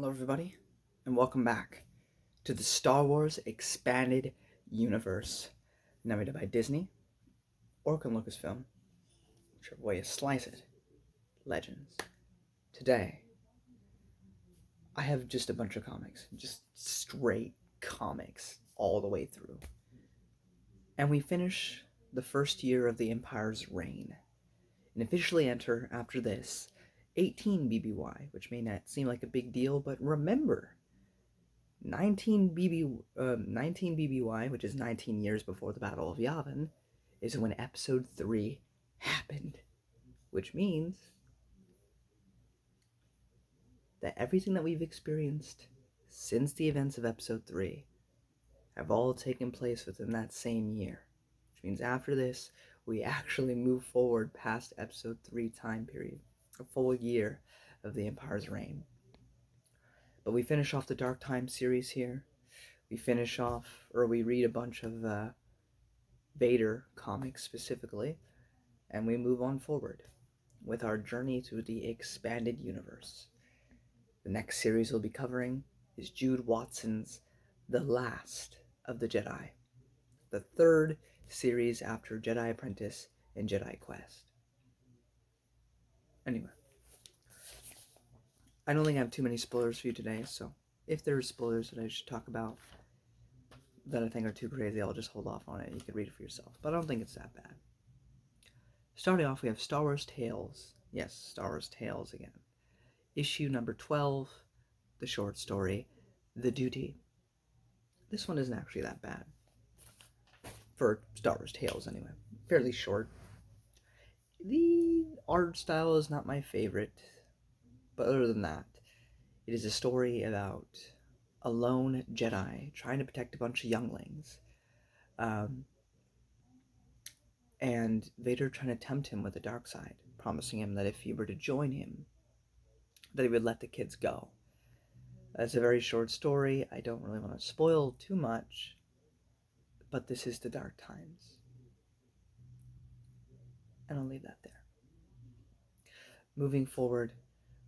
Hello, everybody, and welcome back to the Star Wars Expanded Universe, narrated by Disney, or can Lucasfilm, whichever way you slice it, Legends. Today, I have just a bunch of comics, just straight comics all the way through. And we finish the first year of the Empire's reign, and officially enter, after this, 18 BBY, which may not seem like a big deal, but remember, 19 BBY, which is 19 years before the Battle of Yavin, is when Episode 3 happened. Which means that everything that we've experienced since the events of Episode 3 have all taken place within that same year. Which means after this, we actually move forward past Episode 3 time period, a full year of the Empire's reign. But we finish off the Dark Time series here. We read a bunch of Vader comics specifically, and we move on forward with our journey through the expanded universe. The next series we'll be covering is Jude Watson's The Last of the Jedi, the third series after Jedi Apprentice and Jedi Quest. Anyway, I don't think I have too many spoilers for you today, so if there are spoilers that I should talk about that I think are too crazy, I'll just hold off on it. You can read it for yourself, but I don't think it's that bad. Starting off, we have Star Wars Tales. Yes, Star Wars Tales again. Issue number 12, the short story, The Duty. This one isn't actually that bad. For Star Wars Tales, anyway. Fairly short. The art style is not my favorite, but other than that, it is a story about a lone Jedi trying to protect a bunch of younglings. And Vader trying to tempt him with the dark side, promising him that if he were to join him, that he would let the kids go. It's a very short story. I don't really want to spoil too much, but this is the Dark Times. And I'll leave that there. Moving forward,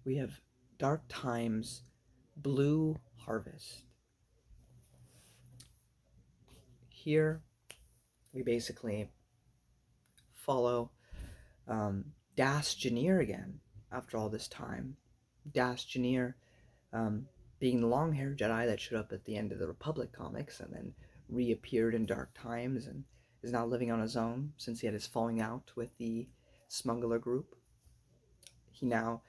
we have Dark Times Blue Harvest. Here, we basically follow Das Janir again after all this time. Das Janir being the long-haired Jedi that showed up at the end of the Republic comics and then reappeared in Dark Times and is now living on his own since he had his falling out with the smuggler group. He now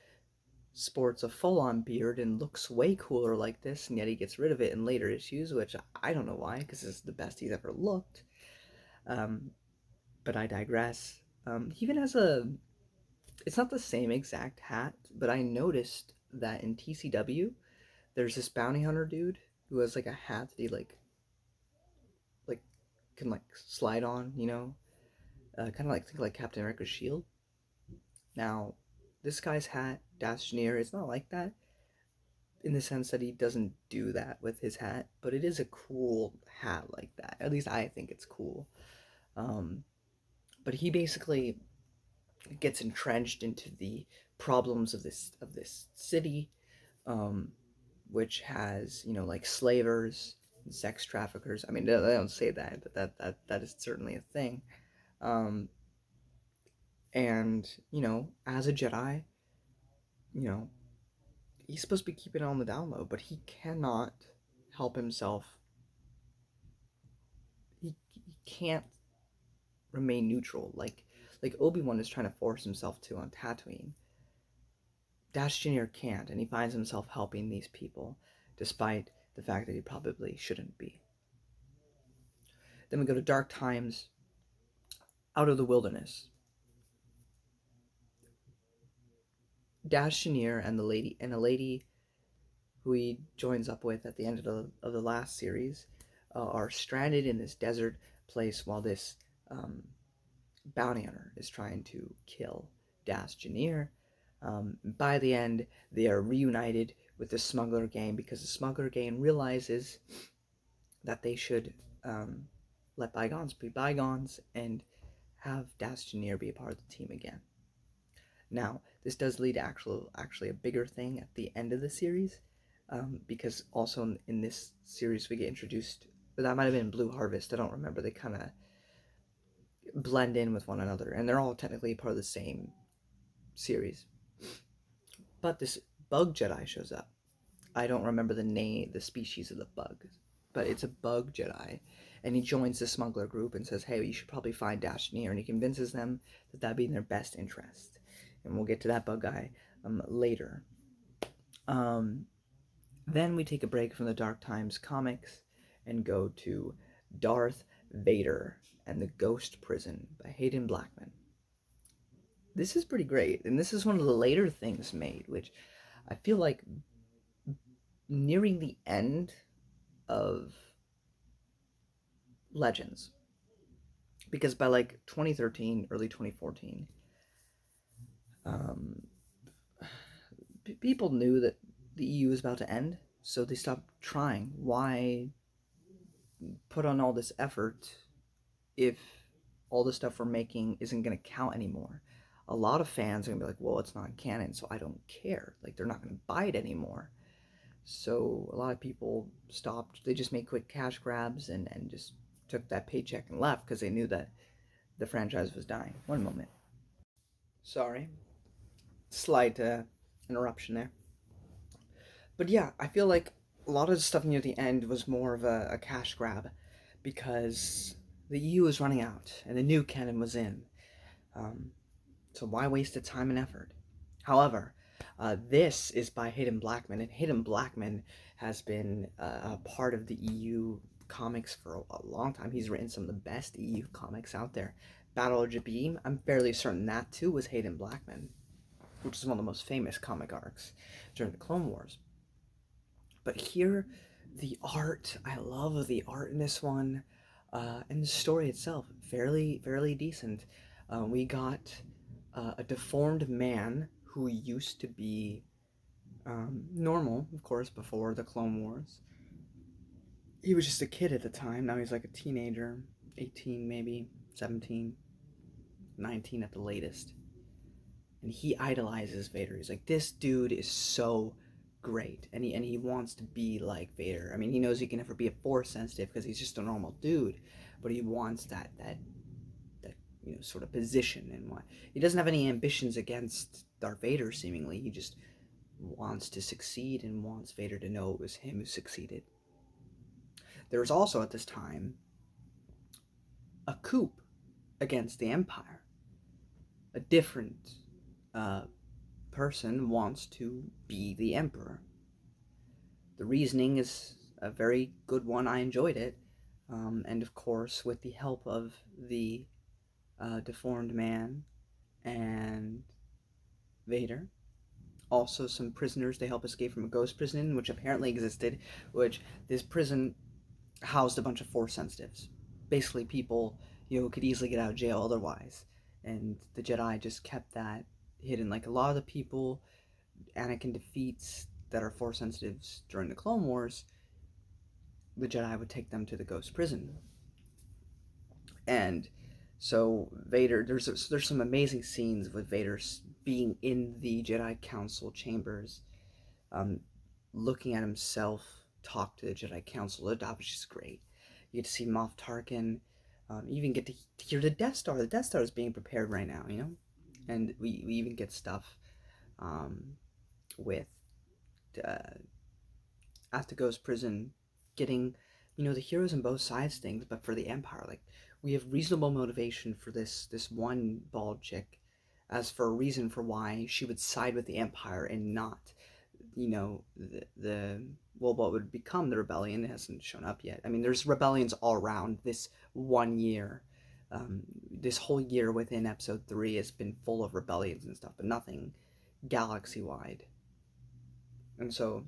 sports a full-on beard and looks way cooler like this, and yet he gets rid of it in later issues, which I don't know why, because it's the best he's ever looked. But I digress. He even has it's not the same exact hat, but I noticed that in TCW, there's this bounty hunter dude who has like a hat that he like can like slide on, you know, kind of like think like Captain America's shield. Now, this guy's hat, Das Janir, it's not like that in the sense that he doesn't do that with his hat, but it is a cool hat like that. At least I think it's cool. But he basically gets entrenched into the problems of this city, which has, you know, like slavers and sex traffickers. I mean, they don't say that, but that is certainly a thing. And, you know, as a Jedi, you know, he's supposed to be keeping it on the down low, but he cannot help himself. He can't remain neutral like Obi-Wan is trying to force himself to on Tatooine. Das Jr. can't, and he finds himself helping these people, despite the fact that he probably shouldn't be. Then we go to Dark Times, Out of the Wilderness. Das Jr. and a lady who he joins up with at the end of the last series are stranded in this desert place while this bounty hunter is trying to kill Das Janir. By the end, they are reunited with the smuggler gang because the smuggler gang realizes that they should let bygones be bygones and have Das Janir be a part of the team again. Now, this does lead to actually a bigger thing at the end of the series, because also in this series we get introduced. That might have been Blue Harvest. I don't remember. They kind of blend in with one another, and they're all technically part of the same series. But this bug Jedi shows up. I don't remember the name, the species of the bug, but it's a bug Jedi, and he joins the smuggler group and says, "Hey, you should probably find Dashni," and he convinces them that that'd be in their best interest. And we'll get to that bug guy later. Then we take a break from the Dark Times comics and go to Darth Vader and the Ghost Prison by Hayden Blackman. This is pretty great, and this is one of the later things made, which I feel like nearing the end of Legends, because by like 2013, early 2014, people knew that the EU was about to end, so they stopped trying. Why put on all this effort if all the stuff we're making isn't going to count anymore? A lot of fans are going to be like, well, it's not canon, so I don't care. Like, they're not going to buy it anymore. So a lot of people stopped. They just made quick cash grabs and just took that paycheck and left because they knew that the franchise was dying. One moment. Sorry. Slight interruption there. But yeah, I feel like a lot of the stuff near the end was more of a cash grab because the EU was running out and the new canon was in. So why waste the time and effort? However, this is by Hayden Blackman, and Hayden Blackman has been a part of the EU comics for a long time. He's written some of the best EU comics out there. Battle of Jabim, I'm fairly certain that too was Hayden Blackman, which is one of the most famous comic arcs during the Clone Wars. But here, the art, I love the art in this one, and the story itself, fairly decent. We got a deformed man who used to be normal, of course, before the Clone Wars. He was just a kid at the time. Now he's like a teenager, 18 maybe, 17, 19 at the latest. And he idolizes Vader. He's like, this dude is so great, and he wants to be like Vader. I mean, he knows he can never be a Force sensitive because he's just a normal dude, but he wants that sort of position. And why he doesn't have any ambitions against Darth Vader. Seemingly, he just wants to succeed and wants Vader to know it was him who succeeded. There was also at this time a coup against the Empire. A different person wants to be the Emperor. The reasoning is a very good one. I enjoyed it. And of course, with the help of the deformed man and Vader, also some prisoners they help escape from a ghost prison, which apparently existed, which this prison housed a bunch of Force sensitives. Basically, people who could easily get out of jail otherwise. And the Jedi just kept that hidden. Like a lot of the people Anakin defeats that are Force sensitives during the Clone Wars, the Jedi would take them to the ghost prison. And so Vader, there's some amazing scenes with Vader being in the Jedi Council chambers, looking at himself talk to the Jedi Council. That was just great. You get to see Moff Tarkin. You even get to hear the Death Star. The Death Star is being prepared right now, and we even get stuff with at the ghost prison, getting the heroes on both sides things, but for the Empire, like we have reasonable motivation for this one bald chick, as for a reason for why she would side with the Empire and not, the what would become the rebellion. It hasn't shown up yet. I mean, there's rebellions all around this 1 year. This whole year within Episode 3 has been full of rebellions and stuff, but nothing galaxy-wide. And so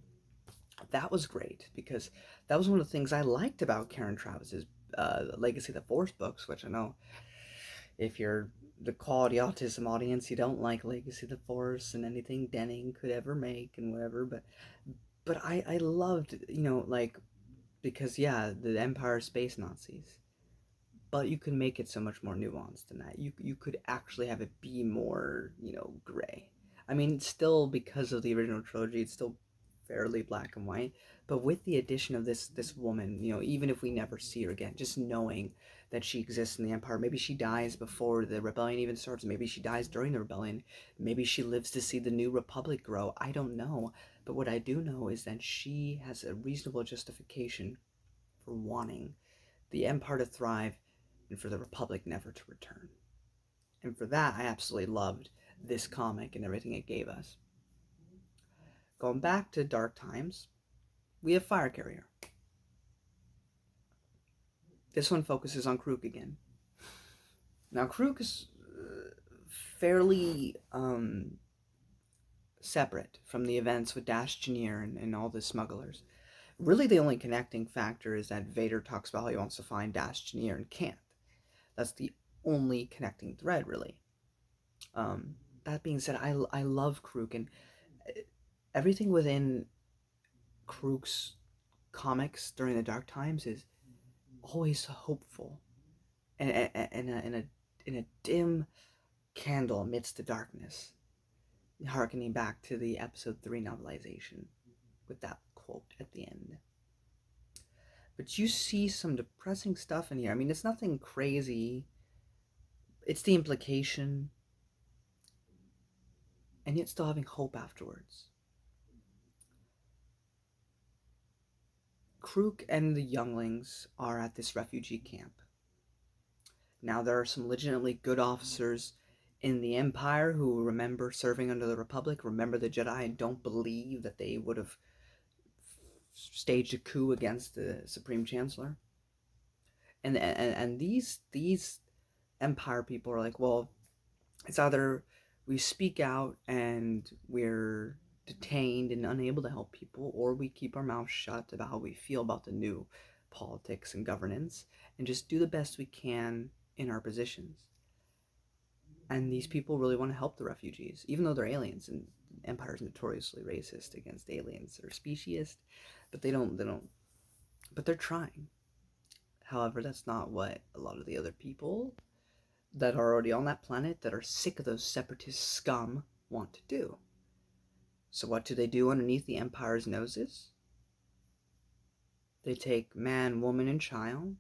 that was great, because that was one of the things I liked about Karen Travis's Legacy of the Force books, which I know if you're the quality autism audience, you don't like Legacy of the Force and anything Denning could ever make and whatever, but I loved, because yeah, the Empire Space Nazis, but you could make it so much more nuanced than that. You could actually have it be more, gray. I mean, still, because of the original trilogy, it's still fairly black and white. But with the addition of this woman, even if we never see her again, just knowing that she exists in the Empire, maybe she dies before the rebellion even starts, maybe she dies during the rebellion, maybe she lives to see the new Republic grow. I don't know. But what I do know is that she has a reasonable justification for wanting the Empire to thrive and for the Republic never to return. And for that, I absolutely loved this comic and everything it gave us. Going back to Dark Times, we have Fire Carrier. This one focuses on Crook again. Now, Crook is fairly separate from the events with Dash Janier and all the smugglers. Really, the only connecting factor is that Vader talks about how he wants to find Dash Janier and can't. That's the only connecting thread, really. That being said, I love Crook, and everything within Crook's comics during the Dark Times is always hopeful, and in a dim candle amidst the darkness, harkening back to the episode 3 novelization with that quote at the end. But you see some depressing stuff in here. I mean, it's nothing crazy. It's the implication, and yet still having hope afterwards. Crook and the younglings are at this refugee camp. Now, there are some legitimately good officers in the Empire who remember serving under the Republic, remember the Jedi, and don't believe that they would have staged a coup against the Supreme Chancellor. And these Empire people are like, well, it's either we speak out and we're detained and unable to help people, or we keep our mouths shut about how we feel about the new politics and governance and just do the best we can in our positions. And these people really want to help the refugees, even though they're aliens, and Empire is notoriously racist against aliens. They're speciesist, but they don't, but they're trying. However, that's not what a lot of the other people that are already on that planet that are sick of those separatist scum want to do. So what do they do underneath the Empire's noses? They take man, woman, and child,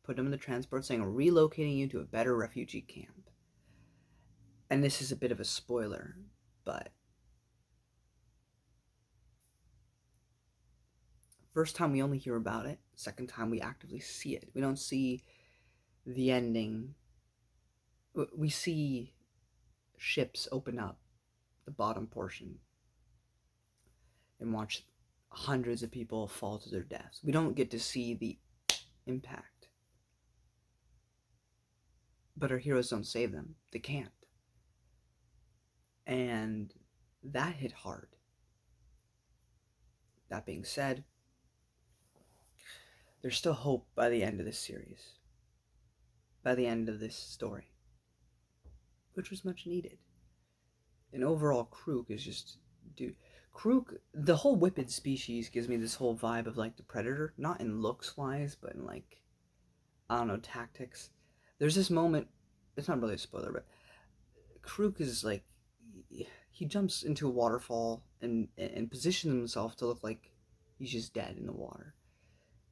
put them in the transport, saying, we're relocating you to a better refugee camp. And this is a bit of a spoiler, but first time we only hear about it, second time we actively see it. We don't see the ending. We see ships open up the bottom portion and watch hundreds of people fall to their deaths. We don't get to see the impact. But our heroes don't save them. They can't. And that hit hard. That being said, there's still hope by the end of this series. By the end of this story. Which was much needed. And overall, Crook is just... Dude, Crook, the whole whipped species gives me this whole vibe of like the Predator. Not in looks-wise, but in like, I don't know, tactics. There's this moment, it's not really a spoiler, but Crook is like, he jumps into a waterfall and positions himself to look like he's just dead in the water.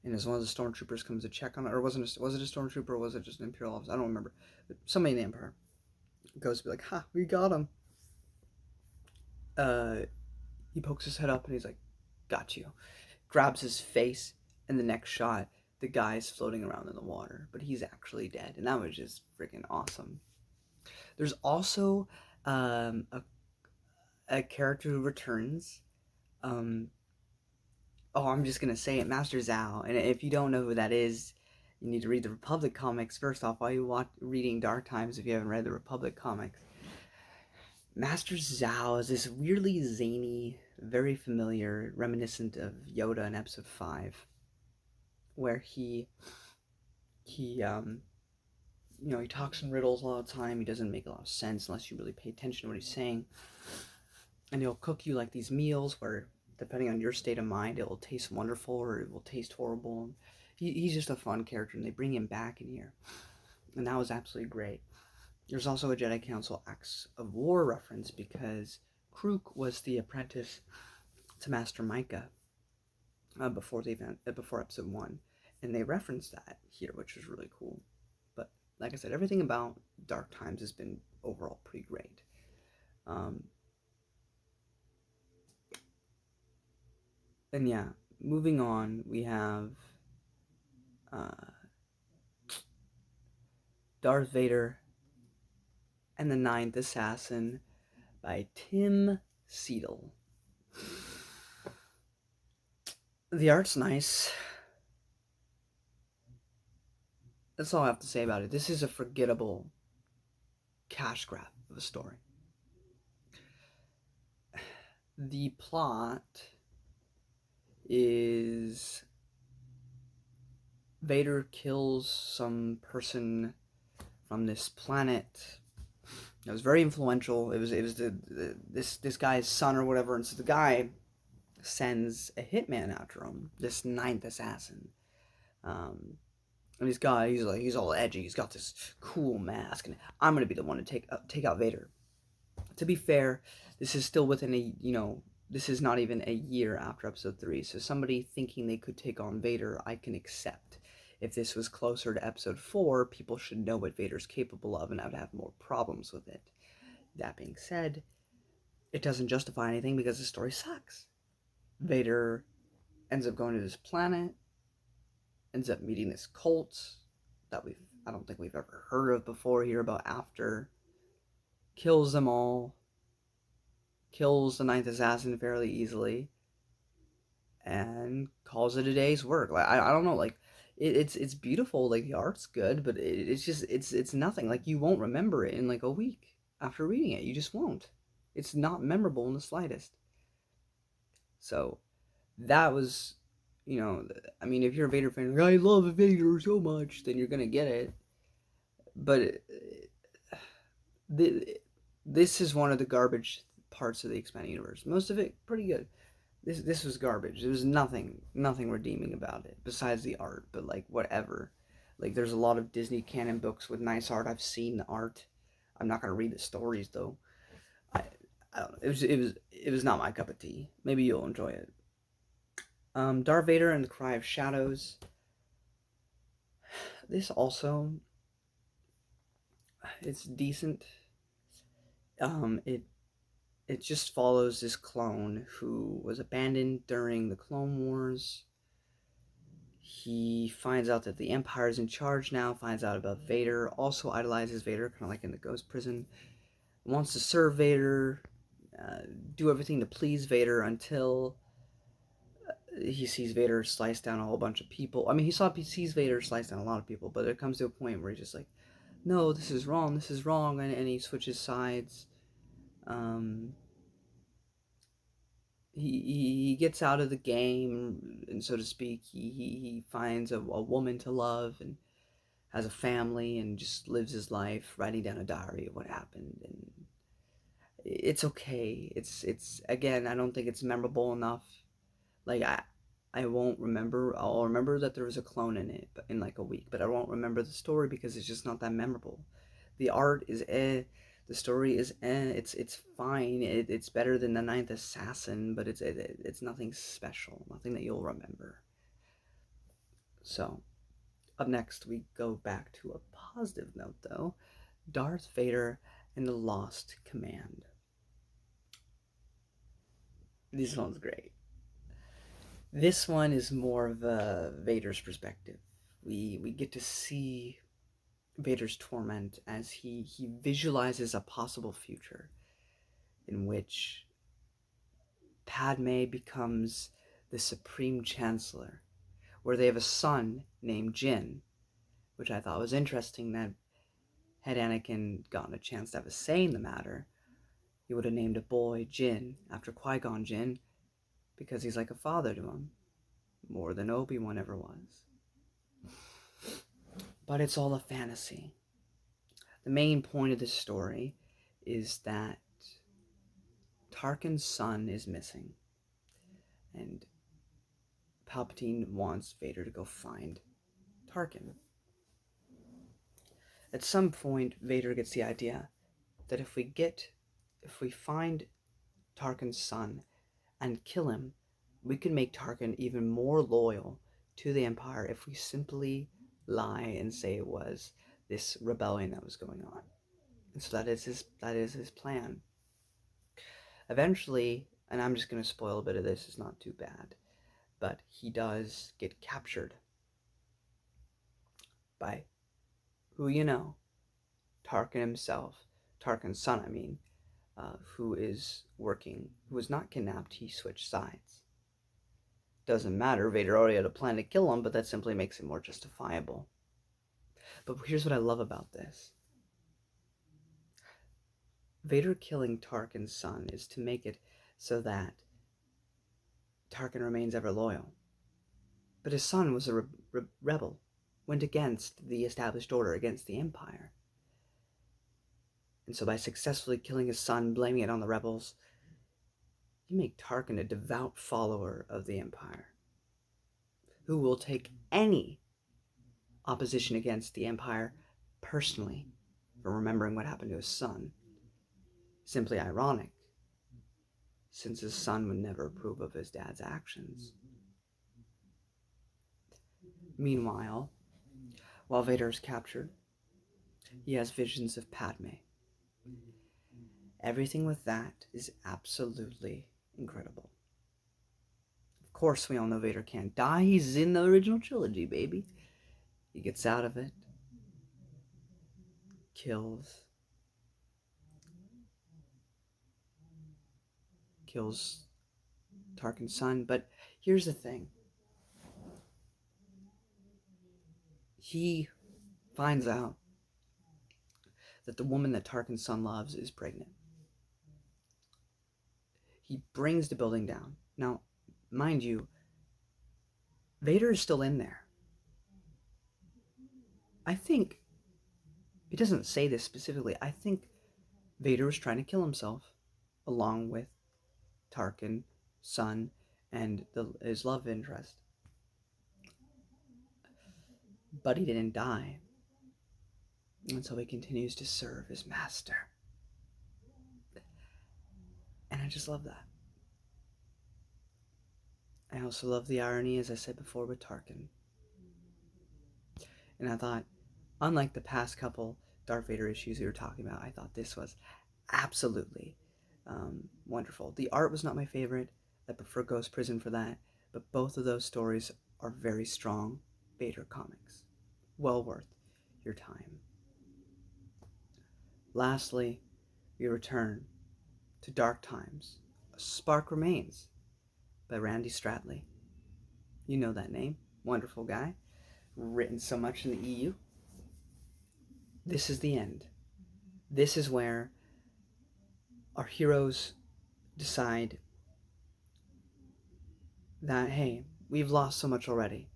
And as one of the stormtroopers comes to check on it, or was it a stormtrooper, or was it just an Imperial officer? I don't remember. But somebody in the Empire goes to be like, ha, we got him. He pokes his head up and he's like, got you. Grabs his face, and the next shot, the guy's floating around in the water, but he's actually dead. And that was just freaking awesome. There's also a character who returns. I'm just going to say it, Master Zhao. And if you don't know who that is, you need to read the Republic comics first off while you reading Dark Times if you haven't read the Republic comics. Master Zhao is this weirdly zany, very familiar, reminiscent of Yoda in Episode 5, where he talks in riddles all the time. He doesn't make a lot of sense unless you really pay attention to what he's saying. And he'll cook you like these meals where, depending on your state of mind, it will taste wonderful or it will taste horrible. He's just a fun character, and they bring him back in here. And that was absolutely great. There's also a Jedi Council Acts of War reference because Crook was the apprentice to Master Micah before the event, before episode 1, and they referenced that here, which was really cool. But like I said, everything about Dark Times has been overall pretty great. And yeah, moving on, we have Darth Vader and the Ninth Assassin by Tim Seidel. The art's nice. That's all I have to say about it. This is a forgettable cash grab of a story. The plot is Vader kills some person from this planet. It was very influential. It was this guy's son or whatever, and so the guy sends a hitman after him, this Ninth Assassin. And he's all edgy. He's got this cool mask, and I'm gonna be the one to take out Vader. To be fair, this is still within this is not even a year after episode 3, so somebody thinking they could take on Vader, I can accept. If this was closer to episode 4, people should know what Vader's capable of, and I would have more problems with it. That being said, it doesn't justify anything because the story sucks. Vader ends up going to this planet, ends up meeting this cult that I don't think we've ever heard of before, hear about after, kills them all, kills the Ninth Assassin fairly easily, and calls it a day's work. Like I don't know, like it's beautiful, like the art's good, but it's nothing. Like you won't remember it in like a week after reading it. You just won't. It's not memorable in the slightest. So that was, I mean, if you're a Vader fan, like, I love Vader so much, then you're gonna get it. But this is one of the garbage parts of the expanded universe. Most of it pretty good. This was garbage. There was nothing redeeming about it besides the art. But like whatever, like there's a lot of Disney canon books with nice art. I've seen the art. I'm not gonna read the stories though. I don't know. It was not my cup of tea. Maybe you'll enjoy it. Darth Vader and the Cry of Shadows. This also, it's decent. It just follows this clone who was abandoned during the Clone Wars. He finds out that the Empire is in charge now, finds out about Vader, also idolizes Vader, kind of like in the Ghost Prison, wants to serve Vader, do everything to please Vader until he sees Vader slice down a whole bunch of people. I mean, he sees Vader slice down a lot of people, but it comes to a point where he's just like, no, this is wrong, and he switches sides. He gets out of the game, and so to speak, he finds a woman to love and has a family and just lives his life, writing down a diary of what happened, and it's okay. It's again, I don't think it's memorable enough. Like I won't remember. I'll remember that there was a clone in it, but in like a week, but I won't remember the story because it's just not that memorable. The art is the story is it's fine. It's better than the Ninth Assassin, but it's nothing special, nothing that you'll remember. So, up next we go back to a positive note though. Darth Vader and the Lost Command. This one's great. This one is more of Vader's perspective. We get to see Vader's torment as he visualizes a possible future in which Padme becomes the Supreme Chancellor, where they have a son named Jin, which I thought was interesting that had Anakin gotten a chance to have a say in the matter, he would have named a boy Jin after Qui-Gon Jinn, because he's like a father to him, more than Obi-Wan ever was. But it's all a fantasy. The main point of this story is that Tarkin's son is missing, and Palpatine wants Vader to go find Tarkin. At some point, Vader gets the idea that if we find Tarkin's son and kill him, we could make Tarkin even more loyal to the Empire if we simply lie and say it was this rebellion that was going on. And so that is his plan. Eventually, and I'm just going to spoil a bit of this, it's not too bad, but he does get captured by who you know, Tarkin himself, Tarkin's son, I mean, who is not kidnapped, he switched sides. Doesn't matter, Vader already had a plan to kill him, but that simply makes it more justifiable. But here's what I love about this. Vader killing Tarkin's son is to make it so that Tarkin remains ever loyal. But his son was a rebel, went against the established order, against the Empire. And so by successfully killing his son, blaming it on the rebels, you make Tarkin a devout follower of the Empire, who will take any opposition against the Empire personally for remembering what happened to his son. Simply ironic, since his son would never approve of his dad's actions. Meanwhile, while Vader is captured, he has visions of Padme. Everything with that is absolutely incredible. Of course, we all know Vader can't die. He's in the original trilogy, baby. He gets out of it, kills Tarkin's son. But here's the thing. He finds out that the woman that Tarkin's son loves is pregnant. He brings the building down. Now, mind you, Vader is still in there. I think, it doesn't say this specifically, I think Vader was trying to kill himself along with Tarkin's son and his love interest. But he didn't die. And so he continues to serve his master. And I just love that. I also love the irony, as I said before, with Tarkin. And I thought, unlike the past couple Darth Vader issues we were talking about, I thought this was absolutely wonderful. The art was not my favorite. I prefer Ghost Prison for that. But both of those stories are very strong Vader comics. Well worth your time. Lastly, we return to Dark Times. A Spark Remains by Randy Stradley. You know that name. Wonderful guy. Written so much in the EU. This is the end. This is where our heroes decide that, hey, we've lost so much already.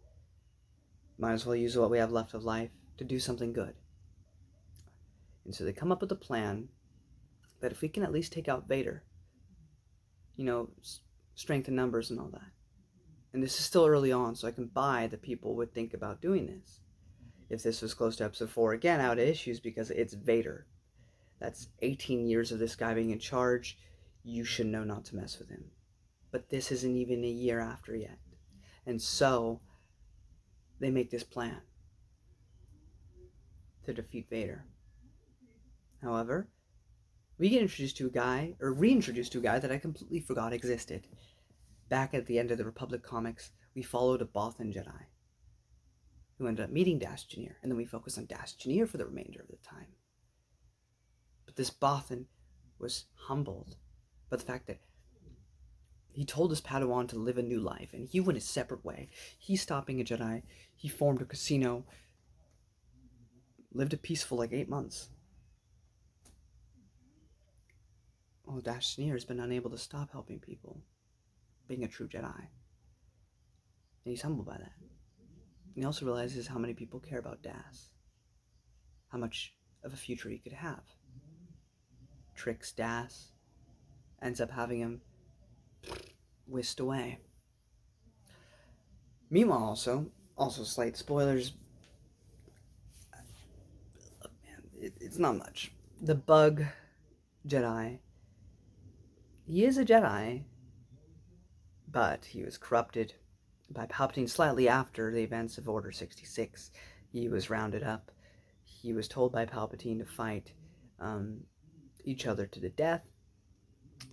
Might as well use what we have left of life to do something good. And so they come up with a plan that if we can at least take out Vader, strength in numbers and all that. And this is still early on, so I can buy that people would think about doing this. If this was close to episode 4, again, out of issues because it's Vader. That's 18 years of this guy being in charge. You should know not to mess with him. But this isn't even a year after yet. And so they make this plan to defeat Vader. However, we get introduced to a guy, or reintroduced to a guy that I completely forgot existed. Back at the end of the Republic comics, we followed a Bothan Jedi who ended up meeting Dash Jr., and then we focused on Dash Jr. for the remainder of the time. But this Bothan was humbled by the fact that he told his Padawan to live a new life, and he went a separate way. He stopped being a Jedi, he formed a casino, lived a peaceful 8 months. Well, Dash Jr. has been unable to stop helping people, being a true Jedi. And he's humbled by that. And he also realizes how many people care about Das. How much of a future he could have. Tricks Das, ends up having him whisked away. Meanwhile, also slight spoilers. It's not much. The Bug Jedi, he is a Jedi, but he was corrupted by Palpatine slightly after the events of Order 66. He was rounded up. He was told by Palpatine to fight each other to the death.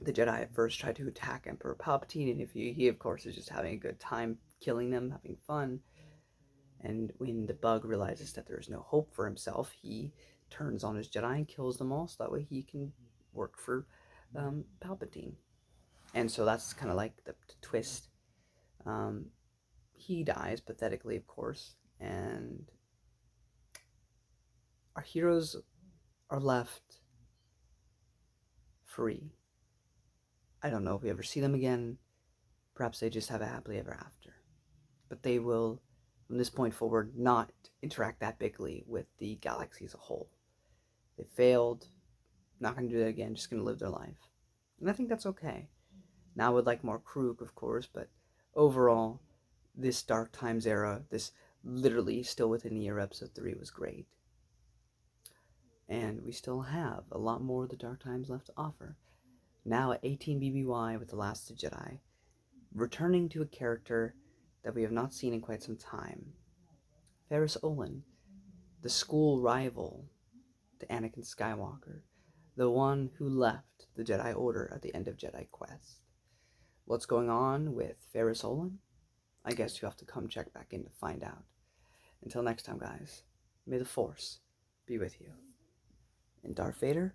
The Jedi at first tried to attack Emperor Palpatine, and he of course, is just having a good time killing them, having fun. And when the bug realizes that there is no hope for himself, he turns on his Jedi and kills them all, so that way he can work for Palpatine. And so that's kind of like the twist. He dies, pathetically, of course, and our heroes are left free. I don't know if we ever see them again. Perhaps they just have a happily ever after. But they will, from this point forward, not interact that bigly with the galaxy as a whole. They failed, not going to do that again, just going to live their life. And I think that's okay. Now I would like more Crook, of course, but overall, this Dark Times era, this literally still within the year episode 3 was great. And we still have a lot more of the Dark Times left to offer. Now at 18 BBY with The Last of the Jedi, returning to a character that we have not seen in quite some time. Ferris Olin, the school rival to Anakin Skywalker, the one who left the Jedi Order at the end of Jedi Quest. What's going on with Ferris Olin? I guess you have to come check back in to find out. Until next time, guys, may the Force be with you. And Darth Vader,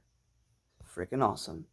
freaking awesome.